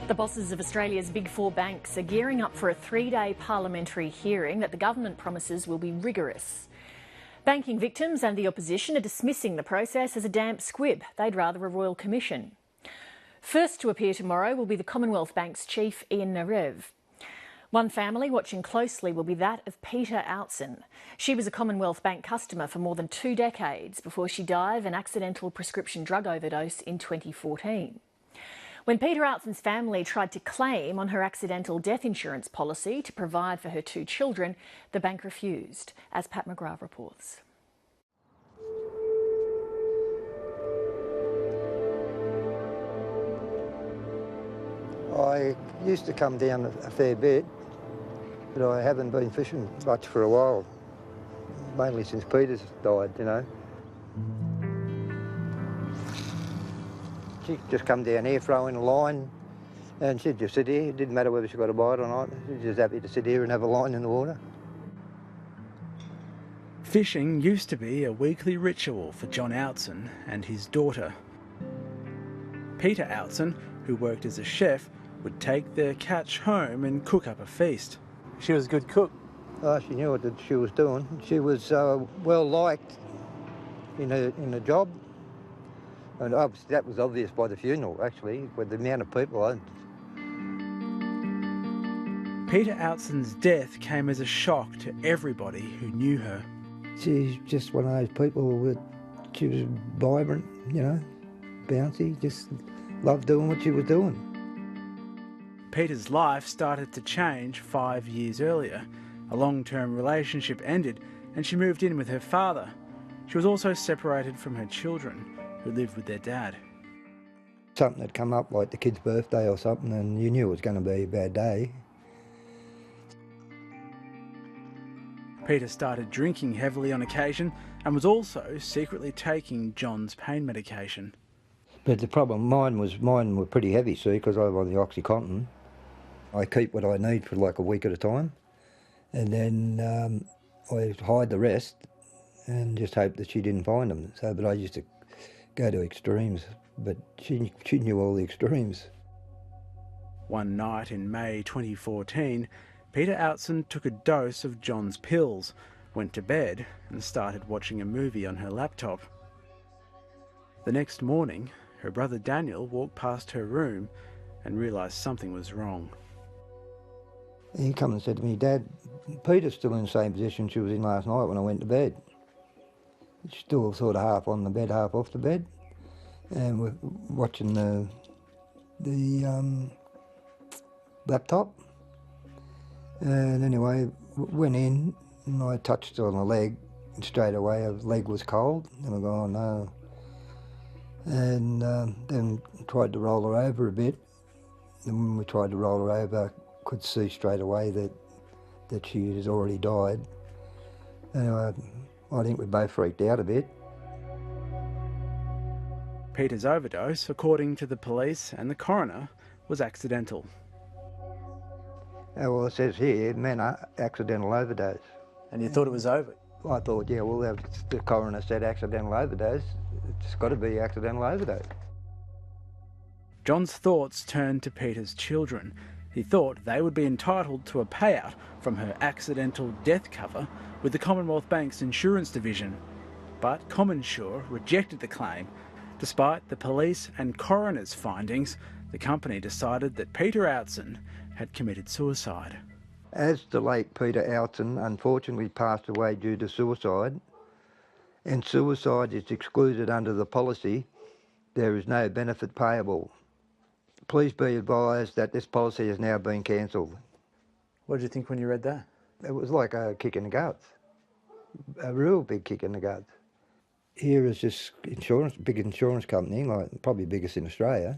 The bosses of Australia's big four banks are gearing up for a 3-day parliamentary hearing that the government promises will be rigorous. Banking victims and the opposition are dismissing the process as a damp squib. They'd rather a royal commission. First to appear tomorrow will be the Commonwealth Bank's chief, Ian Narev. One family watching closely will be that of Peter Outson. She was a Commonwealth Bank customer for more than 2 decades before she died of an accidental prescription drug overdose in 2014. When Peter Outson's family tried to claim on her accidental death insurance policy to provide for her 2 children, the bank refused, as Pat McGrath reports. I used to come down a fair bit, but I haven't been fishing much for a while, mainly since Peter's died, you know. She'd just come down here, throw in a line, and she'd just sit here. It didn't matter whether she got a bite or not. She'd just happy to sit here and have a line in the water. Fishing used to be a weekly ritual for John Outson and his daughter. Peter Outson, who worked as a chef, would take their catch home and cook up a feast. She was a good cook. Oh, she knew what she was doing. She was well liked in her job. And that was obvious by the funeral, actually, with the amount of people. Peter Outson's death came as a shock to everybody who knew her. She's just one of those people she was vibrant, you know, bouncy, just loved doing what she was doing. Peter's life started to change 5 years earlier. A long-term relationship ended and she moved in with her father. She was also separated from her children, who lived with their dad. Something had come up, like the kid's birthday or something, and you knew it was going to be a bad day. Peter started drinking heavily on occasion and was also secretly taking John's pain medication. But the problem, mine were pretty heavy, see, because I'm on the OxyContin. I keep what I need for like a week at a time, and then I hide the rest and just hope that she didn't find them. So, but I used to go to extremes, but she knew all the extremes. One night in May 2014, Peter Outson took a dose of John's pills, went to bed and started watching a movie on her laptop. The next morning, her brother Daniel walked past her room and realised something was wrong. He came and said to me, "Dad, Peter's still in the same position she was in last night when I went to bed. She's still sort of half on the bed, half off the bed, and we're watching the laptop." And anyway, went in and I touched her on the leg, and straight away her leg was cold, and I go, "Oh no." And then tried to roll her over a bit, and when we tried to roll her over, I could see straight away that she had already died. Anyway, I think we both freaked out a bit. Peter's overdose, according to the police and the coroner, was accidental. Well, it says here, accidental overdose. And you thought it was over? I thought, yeah, well, the coroner said accidental overdose. It's got to be accidental overdose. John's thoughts turned to Peter's children. He thought they would be entitled to a payout from her accidental death cover with the Commonwealth Bank's insurance division. But CommInsure rejected the claim. Despite the police and coroner's findings, the company decided that Peter Outson had committed suicide. As the late Peter Outson unfortunately passed away due to suicide, and suicide is excluded under the policy, there is no benefit payable. Please be advised that this policy has now been cancelled. What did you think when you read that? It was like a kick in the guts, a real big kick in the guts. Here is this big insurance company, like probably biggest in Australia,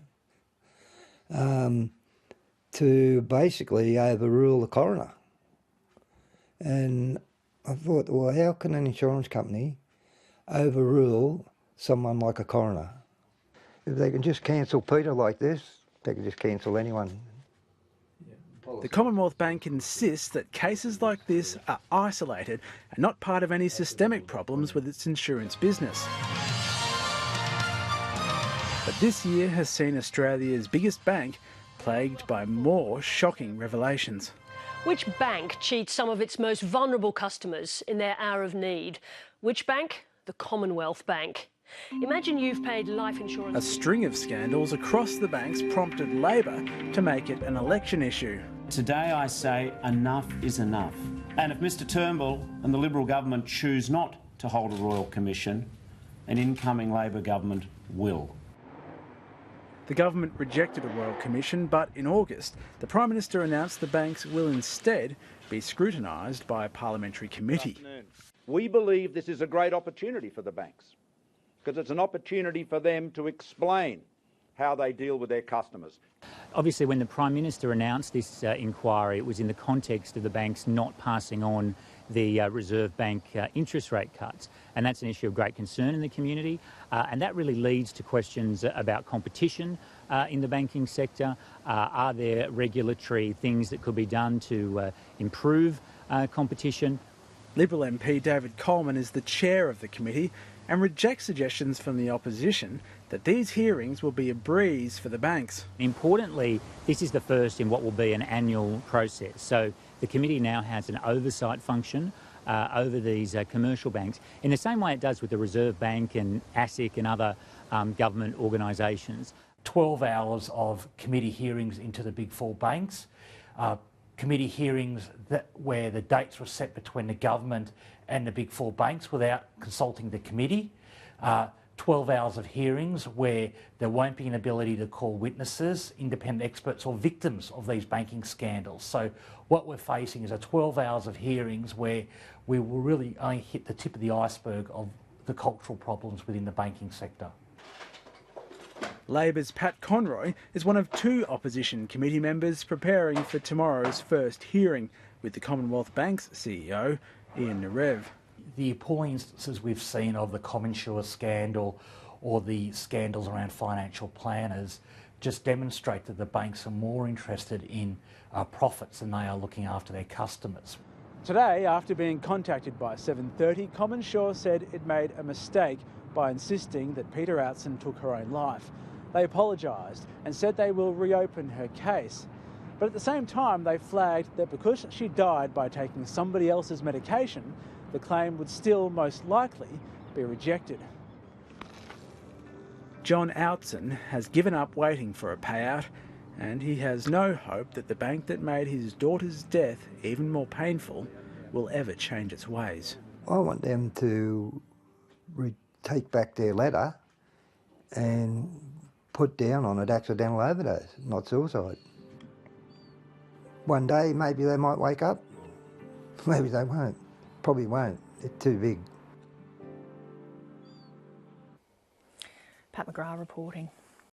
to basically overrule the coroner. And I thought, well, how can an insurance company overrule someone like a coroner? If they can just cancel Peter like this, they can just cancel anyone. The Commonwealth Bank insists that cases like this are isolated and not part of any systemic problems with its insurance business. But this year has seen Australia's biggest bank plagued by more shocking revelations. Which bank cheats some of its most vulnerable customers in their hour of need? Which bank? The Commonwealth Bank. Imagine you've paid life insurance. A string of scandals across the banks prompted Labor to make it an election issue. Today I say enough is enough. And if Mr Turnbull and the Liberal government choose not to hold a royal commission, an incoming Labor government will. The government rejected a royal commission, but in August, the Prime Minister announced the banks will instead be scrutinised by a parliamentary committee. We believe this is a great opportunity for the banks, because it's an opportunity for them to explain how they deal with their customers. Obviously, when the Prime Minister announced this inquiry, it was in the context of the banks not passing on the Reserve Bank interest rate cuts, and that's an issue of great concern in the community, and that really leads to questions about competition in the banking sector. Are there regulatory things that could be done to improve competition? Liberal MP David Coleman is the chair of the committee and rejects suggestions from the opposition that these hearings will be a breeze for the banks. Importantly, this is the first in what will be an annual process. So the committee now has an oversight function over these commercial banks, in the same way it does with the Reserve Bank and ASIC and other government organisations. 12 hours of committee hearings into the big four banks. Committee hearings where the dates were set between the government and the big four banks without consulting the committee. 12 hours of hearings where there won't be an ability to call witnesses, independent experts or victims of these banking scandals. So what we're facing is a 12 hours of hearings where we will really only hit the tip of the iceberg of the cultural problems within the banking sector. Labor's Pat Conroy is one of two opposition committee members preparing for tomorrow's first hearing with the Commonwealth Bank's CEO, Ian Narev. The appalling instances we've seen of the CommInsure scandal or the scandals around financial planners just demonstrate that the banks are more interested in profits than they are looking after their customers. Today, after being contacted by 7:30, CommInsure said it made a mistake by insisting that Peter Outson took her own life. They apologised and said they will reopen her case. But at the same time, they flagged that because she died by taking somebody else's medication, the claim would still most likely be rejected. John Outson has given up waiting for a payout, and he has no hope that the bank that made his daughter's death even more painful will ever change its ways. I want them to take back their letter and put down on it accidental overdose, not suicide. One day maybe they might wake up, maybe they won't, probably won't, it's too big. Pat McGrath reporting.